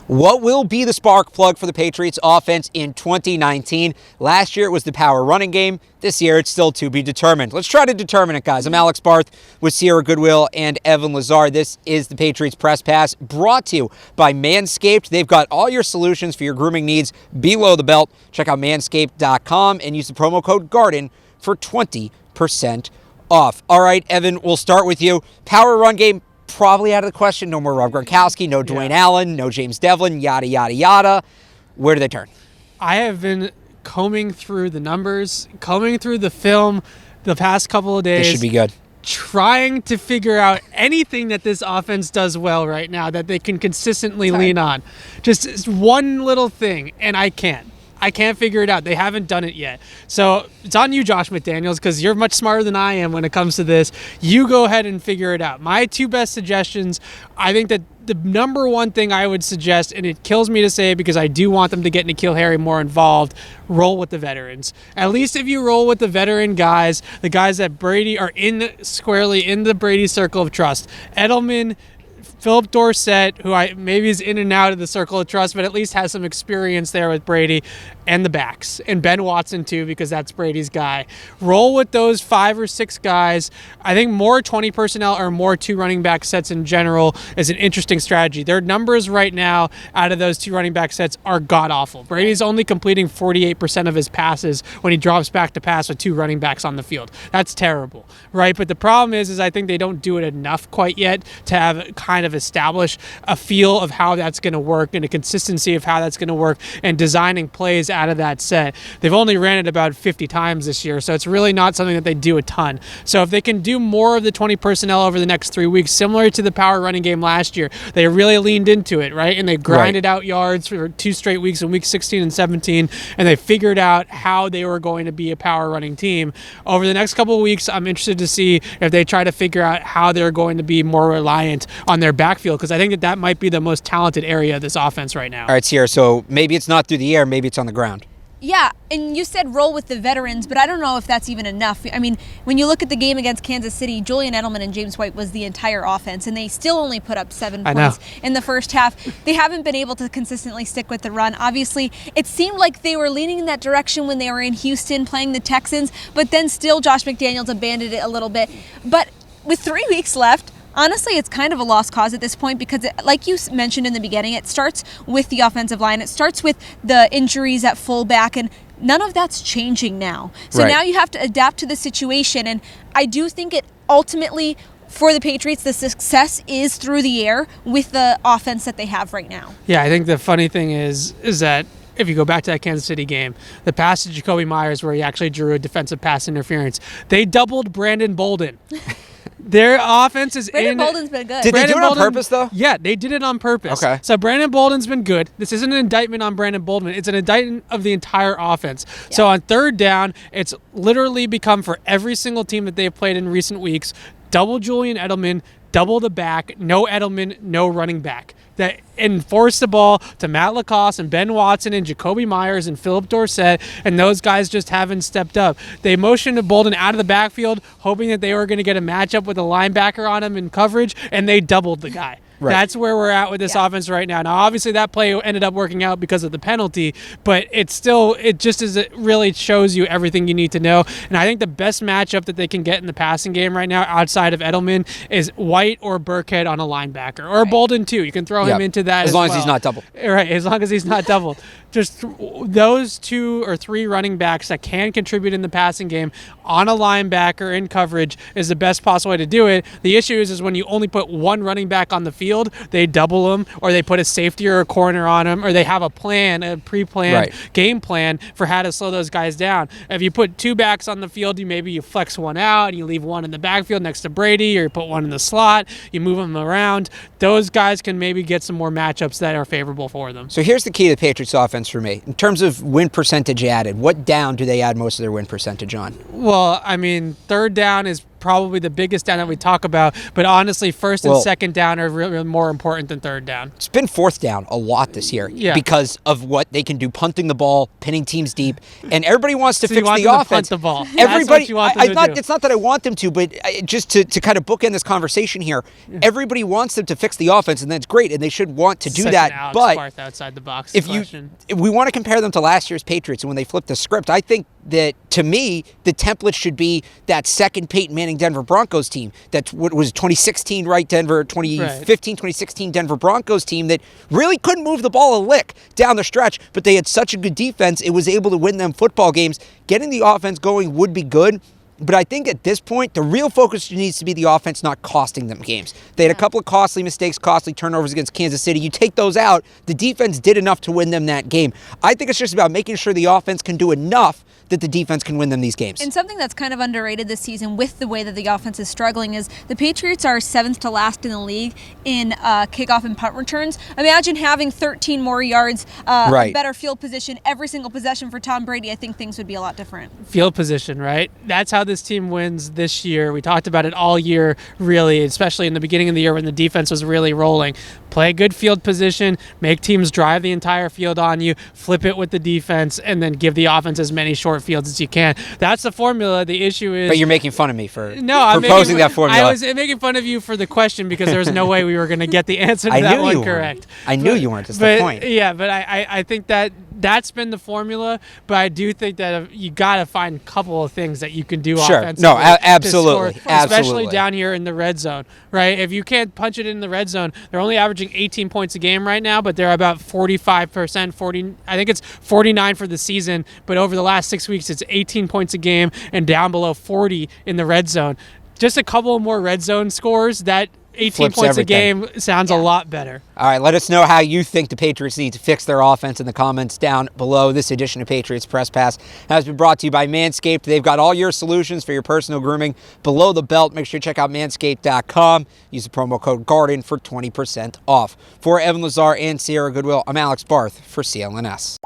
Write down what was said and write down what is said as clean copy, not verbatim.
What will be the spark plug for the Patriots offense in 2019? Last year it was the power running game. This year it's still to be determined. Let's try to determine it, guys. I'm Alex Barth with Sierra Goodwill and Evan Lazar. This is the Patriots Press Pass, brought to you by Manscaped. They've got all your solutions for your grooming needs below the belt. Check out manscaped.com and use the promo code GARDEN for 20% off. All right, Evan, we'll start with you. Power run game, probably out of the question. No more Rob Gronkowski, no Dwayne Allen, no James Devlin, yada, yada, yada. Where do they turn? I have been combing through the numbers, combing through the film the past couple of days. This should be good. Trying to figure out anything that this offense does well right now that they can consistently lean on. Just one little thing, and I can't figure it out. They haven't done it yet. So it's on you, Josh McDaniels, because you're much smarter than I am when it comes to this. You go ahead and figure it out. My two best suggestions, I think that the number one thing I would suggest, and it kills me to say it because I do want them to get N'Keal Harry more involved, roll with the veterans. At least if you roll with the veteran guys, the guys that Brady are squarely in the Brady circle of trust. Edelman, Philip Dorsett, who maybe is in and out of the circle of trust, but at least has some experience there with Brady, and the backs. And Ben Watson, too, because that's Brady's guy. Roll with those 5 or 6 guys. I think more 20 personnel or more 2 running back sets in general is an interesting strategy. Their numbers right now out of those 2 running back sets are god-awful. Brady's only completing 48% of his passes when he drops back to pass with 2 running backs on the field. That's terrible, right? But the problem is I think they don't do it enough quite yet to have kind of establish a feel of how that's going to work and a consistency of how that's going to work and designing plays out of that set. They've only ran it about 50 times this year, so it's really not something that they do a ton. So if they can do more of the 20 personnel over the next 3 weeks, similar to the power running game last year, they really leaned into it, right? And they grinded out yards for 2 straight weeks in week 16 and 17, and they figured out how they were going to be a power running team. Over the next couple of weeks, I'm interested to see if they try to figure out how they're going to be more reliant on their backfield, because I think that might be the most talented area of this offense right now. All right, Sierra, so maybe it's not through the air, maybe it's on the ground. Yeah, and you said roll with the veterans, but I don't know if that's even enough. I mean, when you look at the game against Kansas City, Julian Edelman and James White was the entire offense, and they still only put up 7 points in the first half. They haven't been able to consistently stick with the run. Obviously, it seemed like they were leaning in that direction when they were in Houston playing the Texans, but then still Josh McDaniels abandoned it a little bit. But with 3 weeks left, honestly, it's kind of a lost cause at this point because, like you mentioned in the beginning, it starts with the offensive line. It starts with the injuries at fullback, and none of that's changing now. So now you have to adapt to the situation, and I do think it ultimately, for the Patriots, the success is through the air with the offense that they have right now. Yeah, I think the funny thing is that if you go back to that Kansas City game, the pass to Jacoby Myers where he actually drew a defensive pass interference, they doubled Brandon Bolden. Their offense is Brandon Bolden's been good. Did they do it on purpose, though? Yeah, they did it on purpose. Okay. So Brandon Bolden's been good. This isn't an indictment on Brandon Bolden. It's an indictment of the entire offense. Yeah. So on third down, it's literally become for every single team that they've played in recent weeks, double Julian Edelman, double the back, no Edelman, no running back. That enforce the ball to Matt LaCosse and Ben Watson and Jacoby Myers and Philip Dorsett, and those guys just haven't stepped up. They motioned Bolden out of the backfield, hoping that they were going to get a matchup with a linebacker on him in coverage, and they doubled the guy. Right. That's where we're at with this offense right now. Now, obviously, that play ended up working out because of the penalty, but it really shows you everything you need to know. And I think the best matchup that they can get in the passing game right now, outside of Edelman, is White or Burkhead on a linebacker, or Bolden too. You can throw him into that as long as he's not doubled. Right, as long as he's not doubled. Just those 2 or 3 running backs that can contribute in the passing game on a linebacker in coverage is the best possible way to do it. The issue is when you only put 1 running back on the field, they double them, or they put a safety or a corner on them, or they have a pre-planned game plan for how to slow those guys down. If you put 2 backs on the field, you flex one out, and you leave one in the backfield next to Brady, or you put one in the slot, you move them around. Those guys can maybe get some more matchups that are favorable for them. So here's the key to the Patriots offense for me. In terms of win percentage added, what down do they add most of their win percentage on? Well, I mean, third down is probably the biggest down that we talk about. But honestly, first and second down are really more important than third down. It's been fourth down a lot this year because of what they can do, punting the ball, pinning teams deep, and everybody wants to fix the offense. Punt the ball. Everybody, do. It's not that I want them to, but just to kind of bookend this conversation here, everybody wants them to fix the offense, and that's great, and they should want to do that. An Alex but Barth outside the box if we want to compare them to last year's Patriots and when they flipped the script, I think that, to me, the template should be that second Peyton Manning Denver Broncos team. That's what was 2016, right? 2016 Denver Broncos team that really couldn't move the ball a lick down the stretch, but they had such a good defense, it was able to win them football games. Getting the offense going would be good. But I think at this point, the real focus needs to be the offense not costing them games. They had a couple of costly mistakes, costly turnovers against Kansas City. You take those out, the defense did enough to win them that game. I think it's just about making sure the offense can do enough that the defense can win them these games. And something that's kind of underrated this season with the way that the offense is struggling is the Patriots are 7th to last in the league in kickoff and punt returns. Imagine having 13 more yards, better field position every single possession for Tom Brady. I think things would be a lot different. Field position, right? That's how this team wins this year. We talked about it all year, really, especially in the beginning of the year when the defense was really rolling. Play good field position, make teams drive the entire field on you, flip it with the defense, and then give the offense as many short fields as you can. That's the formula. The issue is... But you're making fun of me for I'm proposing that formula. I was making fun of you for the question because there was no way we were going to get the answer to that one correct. I knew you weren't. That's the point. Yeah, but I think that's been the formula, but I do think that you got to find a couple of things that you can do offensively. No, absolutely. Especially down here in the red zone, right? If you can't punch it in the red zone, they're only averaging 18 points a game right now, but they're about 45%, I think it's 49 for the season, but over the last 6 weeks, it's 18 points a game and down below 40 in the red zone. Just a couple more red zone scores, that 18 flips points everything. a game sounds a lot better. All right, let us know how you think the Patriots need to fix their offense in the comments down below. This edition of Patriots Press Pass has been brought to you by Manscaped. They've got all your solutions for your personal grooming below the belt. Make sure you check out manscaped.com. Use the promo code GARDEN for 20% off. For Evan Lazar and Sierra Goodwill, I'm Alex Barth for CLNS.